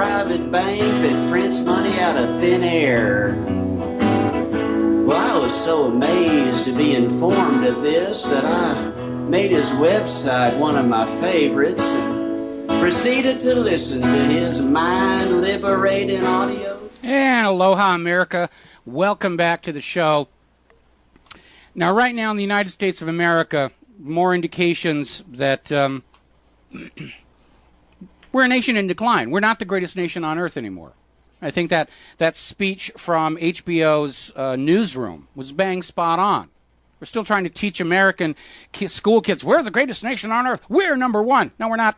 private bank that prints money out of thin air. Well, I was so amazed to be informed of this that I made his website one of my favorites and proceeded to listen to his mind-liberating audio. And aloha, America. Welcome back to the show. Now, right now in the United States of America, more indications that we're a nation in decline. We're not the greatest nation on earth anymore. I think that speech from HBO's Newsroom was bang spot on. We're still trying to teach American school kids, we're the greatest nation on earth. We're number one. No, we're not.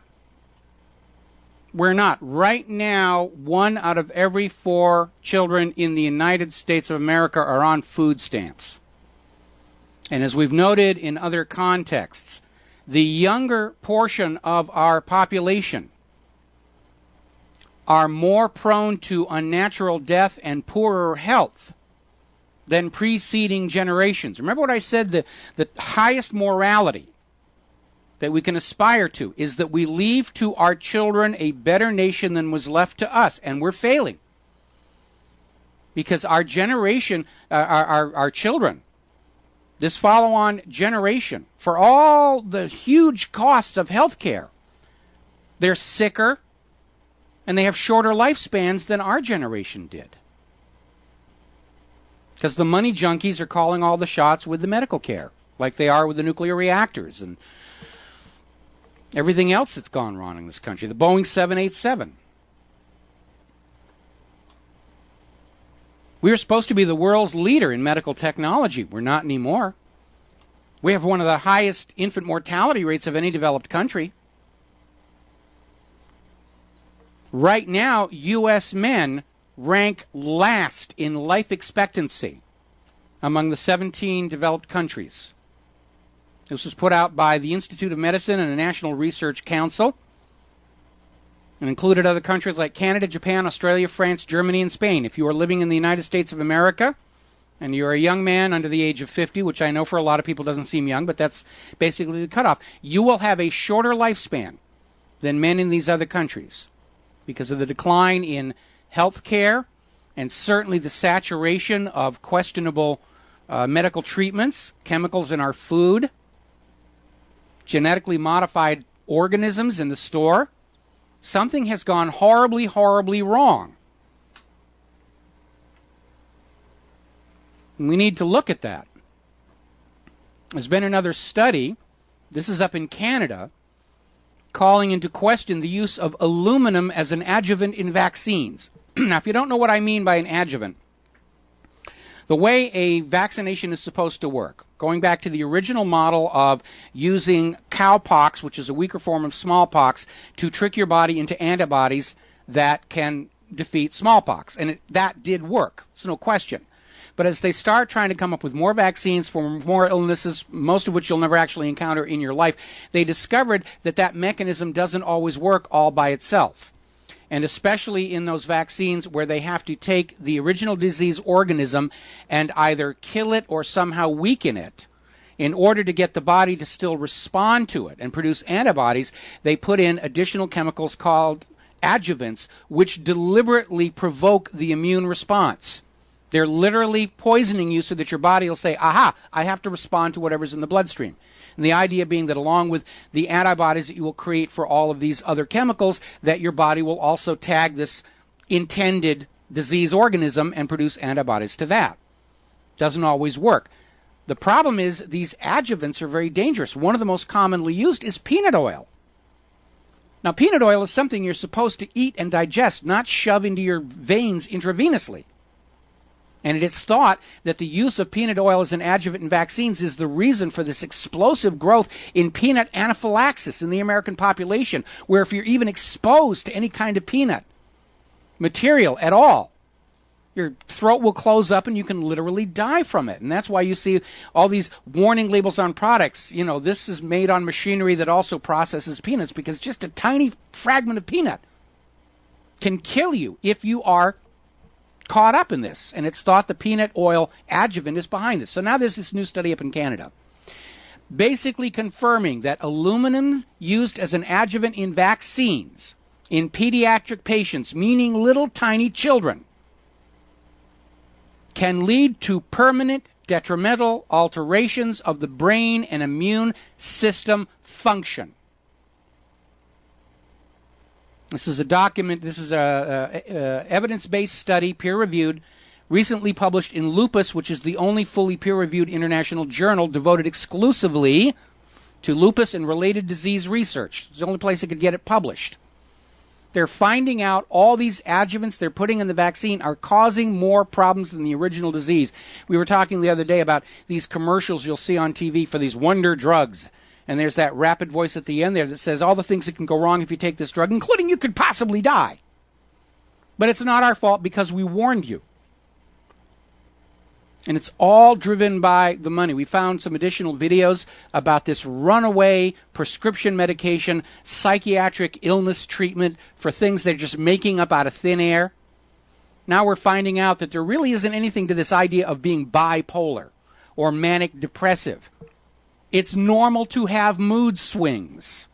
We're not. Right now, 1 out of every 4 children in the United States of America are on food stamps. And as we've noted in other contexts, the younger portion of our population are more prone to unnatural death and poorer health than preceding generations. Remember what I said, the highest morality that we can aspire to is that we leave to our children a better nation than was left to us, and we're failing. Because our generation, our children, this follow-on generation, for all the huge costs of health care, they're sicker and they have shorter lifespans than our generation did. Because the money junkies are calling all the shots with the medical care, like they are with the nuclear reactors and everything else that's gone wrong in this country. The Boeing 787. We were supposed to be the world's leader in medical technology. We're not anymore. We have one of the highest infant mortality rates of any developed country. Right now, U.S. men rank last in life expectancy among the 17 developed countries. This was put out by the Institute of Medicine and the National Research Council and included other countries like Canada, Japan, Australia, France, Germany, and Spain. If you are living in the United States of America and you're a young man under the age of 50, which I know for a lot of people doesn't seem young, but that's basically the cutoff, you will have a shorter lifespan than men in these other countries because of the decline in health care and certainly the saturation of questionable medical treatments, chemicals in our food, genetically modified organisms in the store. Something has gone horribly, horribly wrong. And we need to look at that. There's been another study, this is up in Canada, calling into question the use of aluminum as an adjuvant in vaccines. Now, if you don't know what I mean by an adjuvant, the way a vaccination is supposed to work, going back to the original model of using cowpox, which is a weaker form of smallpox, to trick your body into antibodies that can defeat smallpox. And that did work. It's no question. But as they start trying to come up with more vaccines for more illnesses, most of which you'll never actually encounter in your life, they discovered that that mechanism doesn't always work all by itself. And especially in those vaccines where they have to take the original disease organism and either kill it or somehow weaken it in order to get the body to still respond to it and produce antibodies, they put in additional chemicals called adjuvants, which deliberately provoke the immune response. They're literally poisoning you so that your body will say, aha, I have to respond to whatever's in the bloodstream. And the idea being that along with the antibodies that you will create for all of these other chemicals, that your body will also tag this intended disease organism and produce antibodies to that. Doesn't always work. The problem is these adjuvants are very dangerous. One of the most commonly used is peanut oil. Now, peanut oil is something you're supposed to eat and digest, not shove into your veins intravenously. And it is thought that the use of peanut oil as an adjuvant in vaccines is the reason for this explosive growth in peanut anaphylaxis in the American population, where if you're even exposed to any kind of peanut material at all, your throat will close up and you can literally die from it. And that's why you see all these warning labels on products. You know, this is made on machinery that also processes peanuts, because just a tiny fragment of peanut can kill you if you are caught up in this, and it's thought the peanut oil adjuvant is behind this. So now there's this new study up in Canada basically confirming that aluminum used as an adjuvant in vaccines in pediatric patients, meaning little tiny children, can lead to permanent detrimental alterations of the brain and immune system function. This is a document, this is a evidence-based study, peer-reviewed, recently published in Lupus, which is the only fully peer-reviewed international journal devoted exclusively to lupus and related disease research. It's the only place that could get it published. They're finding out all these adjuvants they're putting in the vaccine are causing more problems than the original disease. We were talking the other day about these commercials you'll see on TV for these wonder drugs. And there's that rapid voice at the end there that says all the things that can go wrong if you take this drug, including you could possibly die. But it's not our fault because we warned you. And it's all driven by the money. We found some additional videos about this runaway prescription medication, psychiatric illness treatment for things they're just making up out of thin air. Now we're finding out that there really isn't anything to this idea of being bipolar or manic depressive. It's normal to have mood swings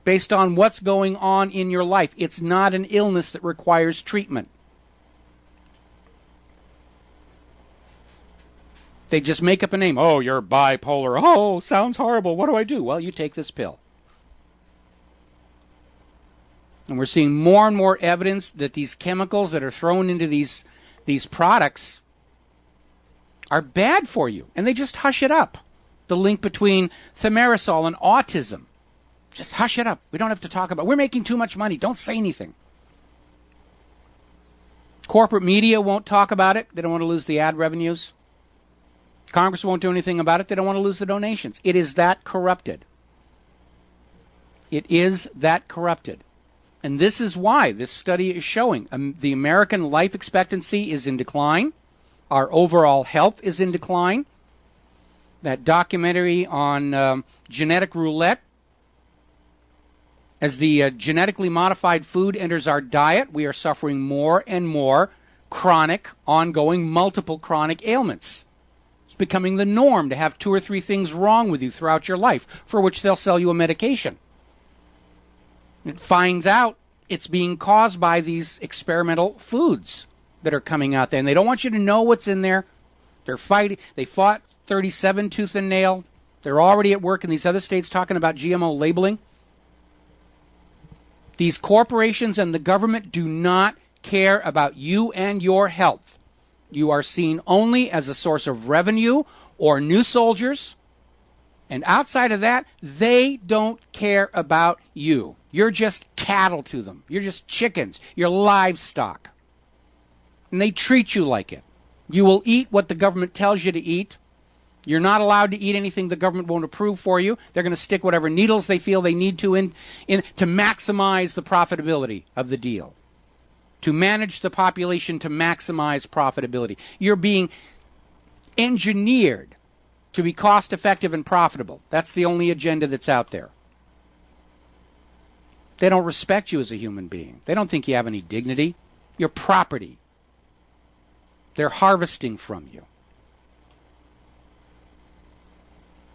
based on what's going on in your life. It's not an illness that requires treatment. They just make up a name. Oh, you're bipolar. Oh, sounds horrible. What do I do? Well, you take this pill. And we're seeing more and more evidence that these chemicals that are thrown into these products are bad for you. And they just hush it up. The link between thimerosal and autism. Just hush it up. We don't have to talk about it. We're making too much money. Don't say anything. Corporate media won't talk about it. They don't want to lose the ad revenues. Congress won't do anything about it. They don't want to lose the donations. It is that corrupted. It is that corrupted. And this is why this study is showing the American life expectancy is in decline. Our overall health is in decline. That documentary on genetic roulette. As the genetically modified food enters our diet, we are suffering more and more chronic, ongoing, multiple chronic ailments. It's becoming the norm to have 2 or 3 things wrong with you throughout your life, for which they'll sell you a medication. It finds out it's being caused by these experimental foods that are coming out there. And they don't want you to know what's in there. They're fighting. They fought 37 tooth and nail. They're already at work in these other states talking about GMO labeling. These corporations and the government do not care about you and your health. You are seen only as a source of revenue or new soldiers. And outside of that, they don't care about you. You're just cattle to them. You're just chickens. You're livestock. And they treat you like it. You will eat what the government tells you to eat. You're not allowed to eat anything the government won't approve for you. They're going to stick whatever needles they feel they need to in to maximize the profitability of the deal. To manage the population to maximize profitability. You're being engineered to be cost effective and profitable. That's the only agenda that's out there. They don't respect you as a human being. They don't think you have any dignity. You're property. They're harvesting from you.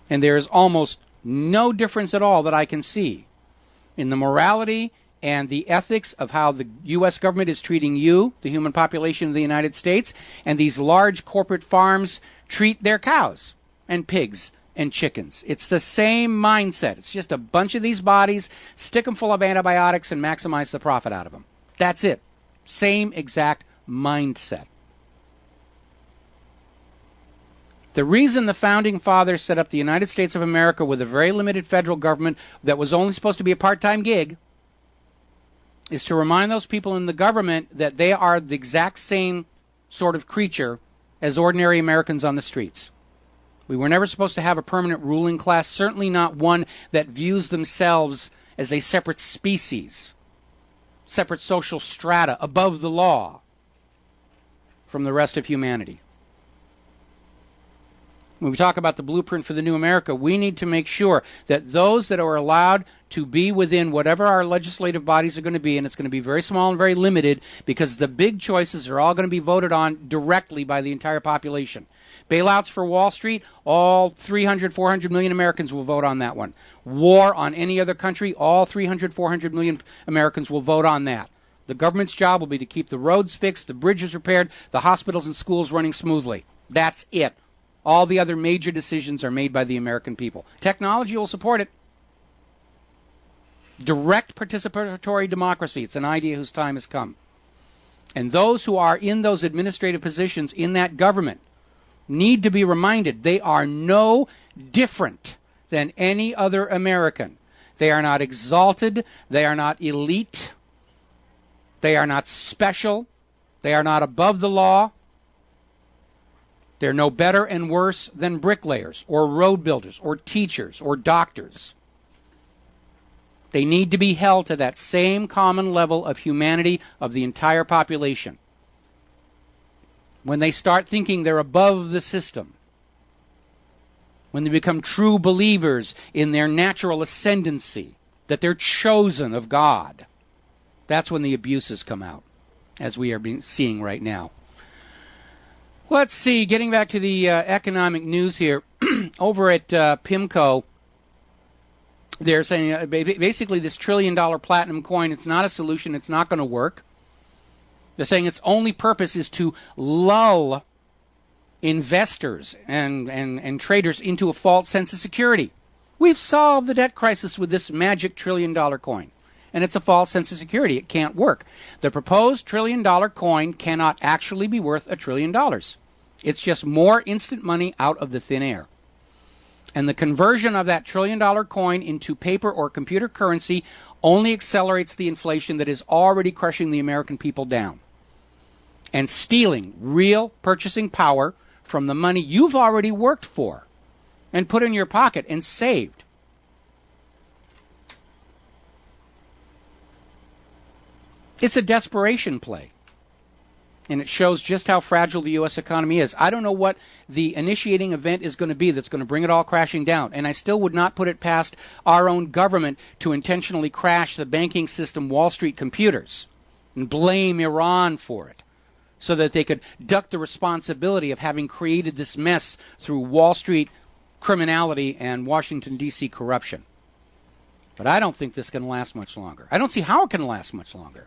And there is almost no difference at all that I can see in the morality and the ethics of how the U.S. government is treating you, the human population of the United States, and these large corporate farms treat their cows and pigs and chickens. It's the same mindset. It's just a bunch of these bodies, stick them full of antibiotics and maximize the profit out of them. That's it. Same exact mindset. The reason the Founding Fathers set up the United States of America with a very limited federal government that was only supposed to be a part-time gig is to remind those people in the government that they are the exact same sort of creature as ordinary Americans on the streets. We were never supposed to have a permanent ruling class, certainly not one that views themselves as a separate species, separate social strata above the law from the rest of humanity. When we talk about the blueprint for the new America, we need to make sure that those that are allowed to be within whatever our legislative bodies are going to be, and it's going to be very small and very limited, because the big choices are all going to be voted on directly by the entire population. Bailouts for Wall Street, all 300, 400 million Americans will vote on that one. War on any other country, all 300, 400 million Americans will vote on that. The government's job will be to keep the roads fixed, the bridges repaired, the hospitals and schools running smoothly. That's it. All the other major decisions are made by the American people. Technology will support it. Direct participatory democracy. It's an idea whose time has come. And those who are in those administrative positions in that government need to be reminded they are no different than any other American. They are not exalted. They are not elite. They are not special. They are not above the law. They're no better and worse than bricklayers or road builders or teachers or doctors. They need to be held to that same common level of humanity of the entire population. When they start thinking they're above the system, when they become true believers in their natural ascendancy, that they're chosen of God, that's when the abuses come out, as we are seeing right now. Let's see, getting back to the economic news here, over at PIMCO, they're saying basically this $1 trillion platinum coin, it's not a solution, it's not going to work. They're saying its only purpose is to lull investors and traders into a false sense of security. We've solved the debt crisis with this magic $1 trillion coin, and it's a false sense of security. It can't work. The proposed $1 trillion coin cannot actually be worth $1 trillion. It's just more instant money out of the thin air. And the conversion of that $1 trillion coin into paper or computer currency only accelerates the inflation that is already crushing the American people down and stealing real purchasing power from the money you've already worked for and put in your pocket and saved. It's a desperation play. And it shows just how fragile the U.S. economy is. I don't know what the initiating event is going to be that's going to bring it all crashing down. And I still would not put it past our own government to intentionally crash the banking system, Wall Street computers, and blame Iran for it, so that they could duck the responsibility of having created this mess through Wall Street criminality and Washington, D.C. corruption. But I don't think this can last much longer. I don't see how it can last much longer.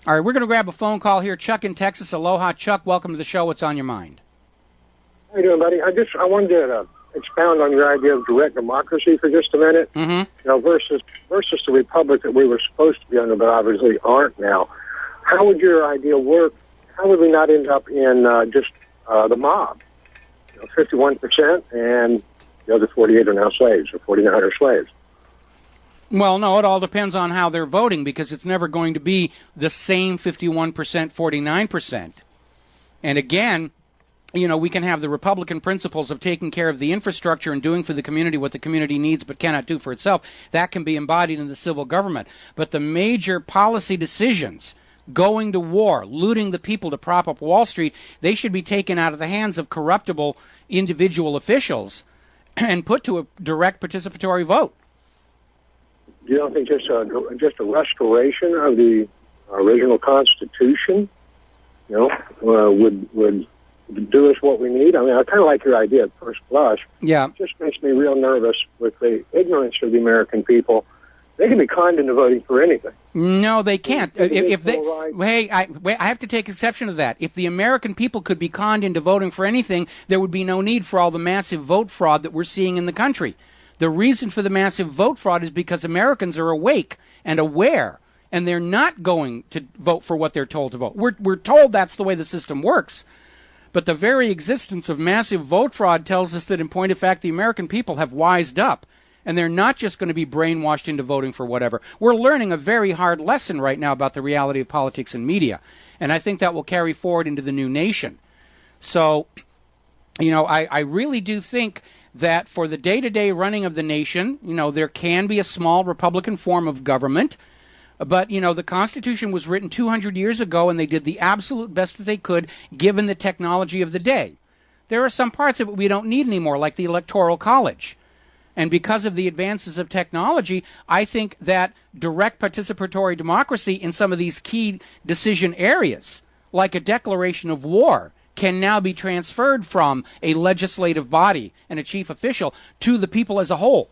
All right, we're going to grab a phone call here. Chuck in Texas. Aloha, Chuck. Welcome to the show. What's on your mind? How you doing, buddy? I wanted to expound on your idea of direct democracy for just a minute. Versus the republic that we were supposed to be under, but obviously aren't now. How would your idea work? How would we not end up in just the mob? 51%, and the other 48 are now slaves, or 49 are slaves. Well, no, it all depends on how they're voting, because it's never going to be the same 51%, 49%. And again, we can have the Republican principles of taking care of the infrastructure and doing for the community what the community needs but cannot do for itself. That can be embodied in the civil government. But the major policy decisions, going to war, looting the people to prop up Wall Street, they should be taken out of the hands of corruptible individual officials and put to a direct participatory vote. You don't think just a restoration of the original Constitution, would do us what we need? I mean, I kind of like your idea at first blush. Yeah. It just makes me real nervous with the ignorance of the American people. They can be conned into voting for anything. No, they can't. I have to take exception to that. If the American people could be conned into voting for anything, there would be no need for all the massive vote fraud that we're seeing in the country. The reason for the massive vote fraud is because Americans are awake and aware, and they're not going to vote for what they're told to vote. We're told that's the way the system works. But the very existence of massive vote fraud tells us that, in point of fact, the American people have wised up, and they're not just going to be brainwashed into voting for whatever. We're learning a very hard lesson right now about the reality of politics and media, and I think that will carry forward into the new nation. So, I really do think that for the day-to-day running of the nation, there can be a small Republican form of government. But, the Constitution was written 200 years ago, and they did the absolute best that they could given the technology of the day. There are some parts of it we don't need anymore, like the Electoral College. And because of the advances of technology, I think that direct participatory democracy in some of these key decision areas, like a declaration of war, can now be transferred from a legislative body and a chief official to the people as a whole.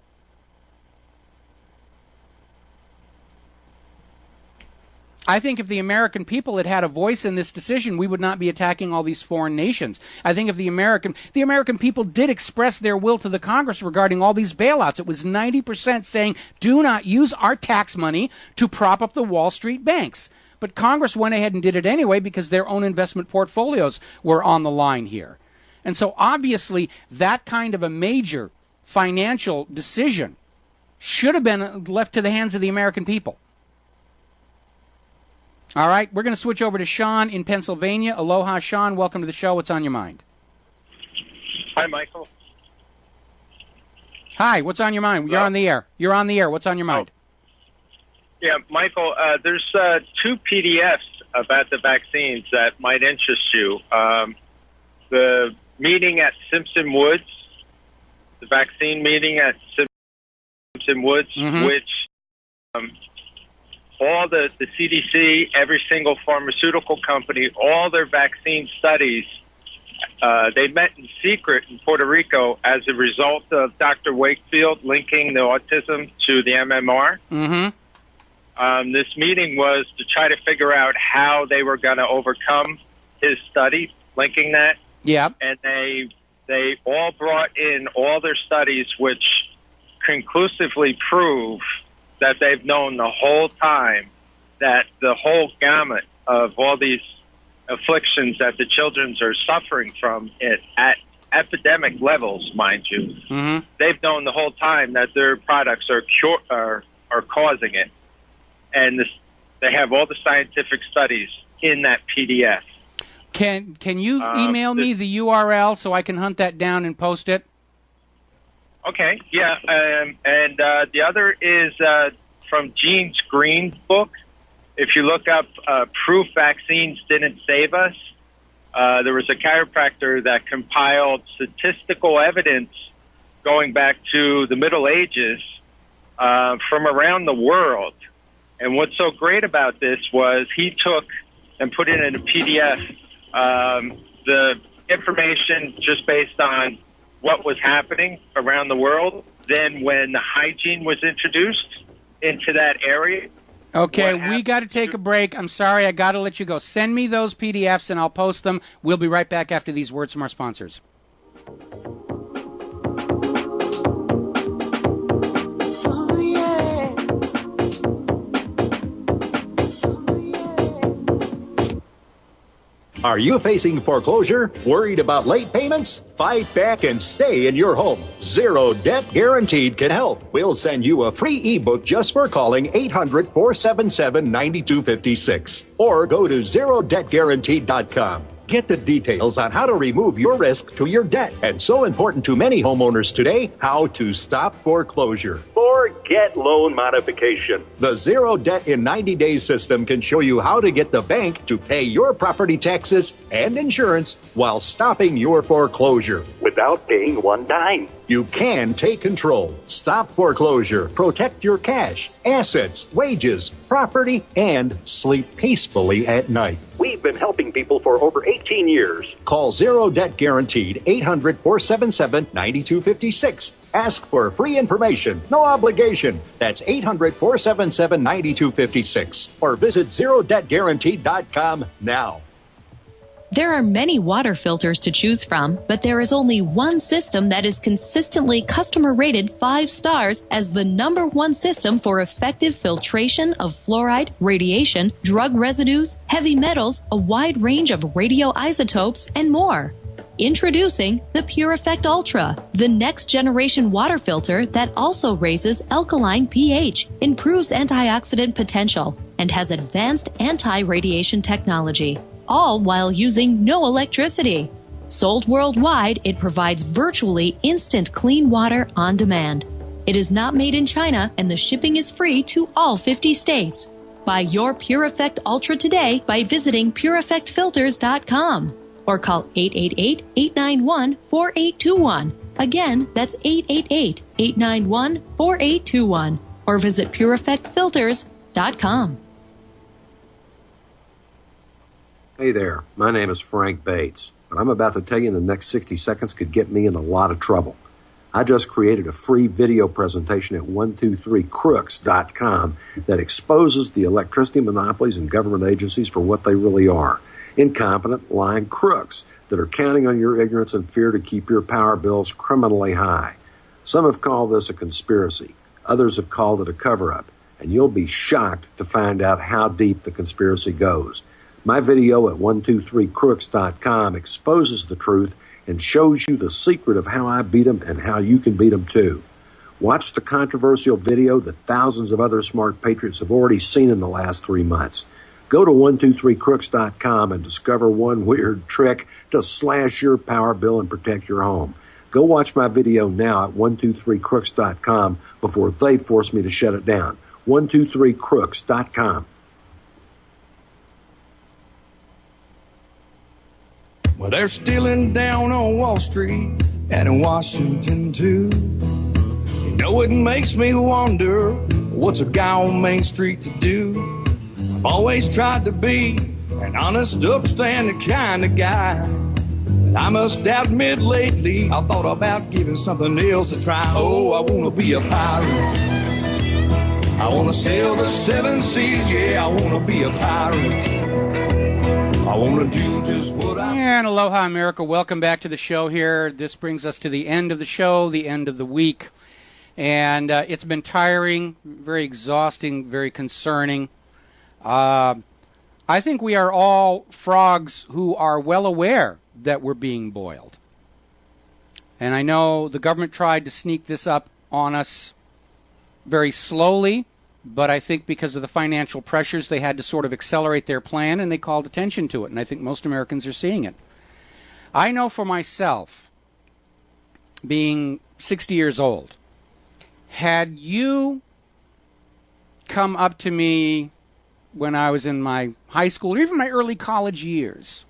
I think if the American people had had a voice in this decision, we would not be attacking all these foreign nations. I think if the American people did express their will to the Congress regarding all these bailouts, it was 90% saying, do not use our tax money to prop up the Wall Street banks. But Congress went ahead and did it anyway because their own investment portfolios were on the line here. And so obviously that kind of a major financial decision should have been left to the hands of the American people. All right, we're going to switch over to Sean in Pennsylvania. Aloha, Sean. Welcome to the show. What's on your mind? Hi, Michael. Hi, what's on your mind? You're on the air. You're on the air. What's on your mind? Yeah, Michael, there's 2 PDFs about the vaccines that might interest you. The meeting at Simpson Woods, the vaccine meeting at Simpson Woods, which all the CDC, every single pharmaceutical company, all their vaccine studies, they met in secret in Puerto Rico as a result of Dr. Wakefield linking the autism to the MMR. This meeting was to try to figure out how they were going to overcome his study, linking that. Yeah. And they all brought in all their studies, which conclusively prove that they've known the whole time that the whole gamut of all these afflictions that the children are suffering from at epidemic levels, mind you, they've known the whole time that their products are causing it. And they have all the scientific studies in that PDF. Can you email me the URL so I can hunt that down and post it? Okay, yeah. And the other is from Gene Green's book. If you look up Proof Vaccines Didn't Save Us, there was a chiropractor that compiled statistical evidence going back to the Middle Ages from around the world. And what's so great about this was he took and put in a PDF the information just based on what was happening around the world. Then when the hygiene was introduced into that area. Okay, we got to take a break. I'm sorry, I got to let you go. Send me those PDFs and I'll post them. We'll be right back after these words from our sponsors. Are you facing foreclosure? Worried about late payments? Fight back and stay in your home. Zero Debt Guaranteed can help. We'll send you a free ebook just for calling 800-477-9256. Or go to ZeroDebtGuaranteed.com. Get the details on how to remove your risk to your debt. And so important to many homeowners today, how to stop foreclosure. Forget loan modification. The Zero Debt in 90 Days system can show you how to get the bank to pay your property taxes and insurance while stopping your foreclosure without paying one dime. You can take control, stop foreclosure, protect your cash, assets, wages, property, and sleep peacefully at night. We've been helping people for over 18 years. Call Zero Debt Guaranteed, 800-477-9256. Ask for free information, no obligation. That's 800-477-9256. Or visit ZeroDebtGuaranteed.com now. There are many water filters to choose from, but there is only one system that is consistently customer rated 5 stars as the #1 system for effective filtration of fluoride, radiation, drug residues, heavy metals, a wide range of radioisotopes, and more. Introducing the PureEffect Ultra, the next generation water filter that also raises alkaline pH, improves antioxidant potential, and has advanced anti-radiation technology, all while using no electricity. Sold worldwide, it provides virtually instant clean water on demand. It is not made in China, and the shipping is free to all 50 states. Buy your PureEffect Ultra today by visiting PureEffectFilters.com. or call 888-891-4821. Again, that's 888-891-4821 or visit pureeffectfilters.com. Hey there, my name is Frank Bates. What I'm about to tell you in the next 60 seconds could get me in a lot of trouble. I just created a free video presentation at 123crooks.com that exposes the electricity monopolies and government agencies for what they really are. Incompetent, lying crooks that are counting on your ignorance and fear to keep your power bills criminally high. Some have called this a conspiracy. Others have called it a cover-up. And you'll be shocked to find out how deep the conspiracy goes. My video at 123crooks.com exposes the truth and shows you the secret of how I beat them and how you can beat them too. Watch the controversial video that thousands of other smart patriots have already seen in the last 3 months. Go to 123crooks.com and discover one weird trick to slash your power bill and protect your home. Go watch my video now at 123crooks.com before they force me to shut it down. 123crooks.com. Well, they're stealing down on Wall Street and in Washington, too. You know, it makes me wonder, what's a guy on Main Street to do? I've always tried to be an honest, upstanding kind of guy. But I must admit lately, I thought about giving something else a try. Oh, I want to be a pirate. I want to sail the 7 seas, yeah, I want to be a pirate. I want to do just what I... And aloha, America. Welcome back to the show here. This brings us to the end of the show, the end of the week. And it's been tiring, very exhausting, very concerning. I think we are all frogs who are well aware that we're being boiled. And I know the government tried to sneak this up on us very slowly, but I think because of the financial pressures, they had to sort of accelerate their plan, and they called attention to it, and I think most Americans are seeing it. I know for myself, being 60 years old, had you come up to me when I was in my high school, or even my early college years,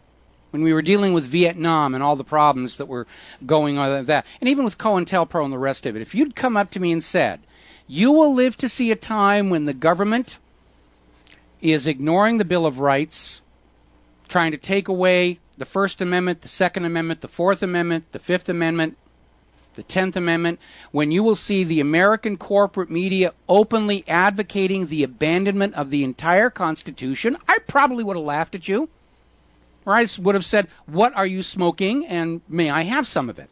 when we were dealing with Vietnam and all the problems that were going on with that, and even with COINTELPRO and the rest of it, if you'd come up to me and said, you will live to see a time when the government is ignoring the Bill of Rights, trying to take away the First Amendment, the Second Amendment, the Fourth Amendment, the Fifth Amendment, the 10th Amendment, when you will see the American corporate media openly advocating the abandonment of the entire Constitution, I probably would have laughed at you. Or I would have said, what are you smoking, and may I have some of it?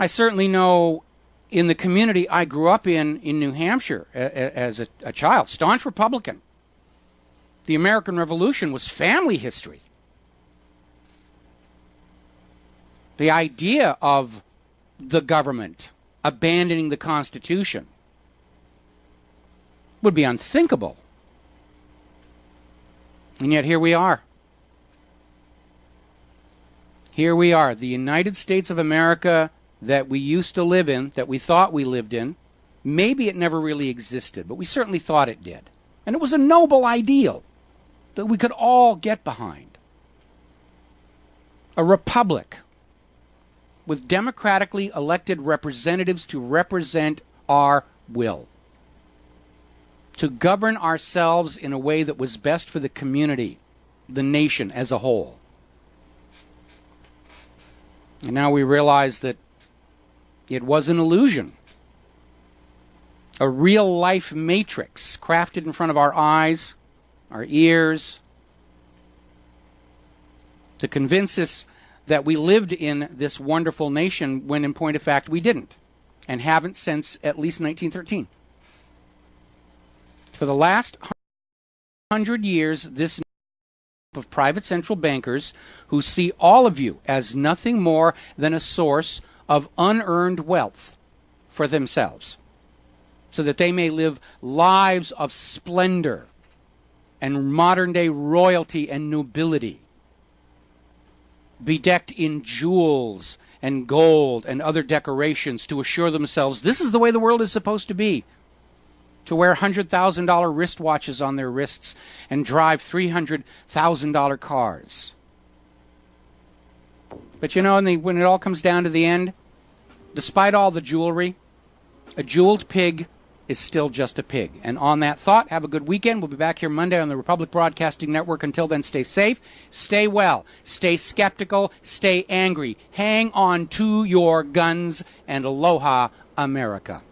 I certainly know in the community I grew up in New Hampshire as a child, staunch Republican. The American Revolution was family history. The idea of the government abandoning the Constitution would be unthinkable. And yet here we are. Here we are, the United States of America that we used to live in, that we thought we lived in. Maybe it never really existed, but we certainly thought it did. And it was a noble ideal that we could all get behind. A republic with democratically elected representatives to represent our will. To govern ourselves in a way that was best for the community, the nation as a whole. And now we realize that it was an illusion. A real-life matrix crafted in front of our eyes, our ears, to convince us that we lived in this wonderful nation when, in point of fact, we didn't, and haven't since at least 1913. For the last 100 years, this of private central bankers who see all of you as nothing more than a source of unearned wealth for themselves, so that they may live lives of splendor and modern-day royalty and nobility, bedecked in jewels and gold and other decorations to assure themselves this is the way the world is supposed to be. to wear $100,000 wristwatches on their wrists and drive $300,000 cars. But you know, when it all comes down to the end, despite all the jewelry, a jeweled pig is still just a pig. And on that thought, have a good weekend. We'll be back here Monday on the Republic Broadcasting Network. Until then, stay safe, stay well, stay skeptical, stay angry. Hang on to your guns, and aloha, America.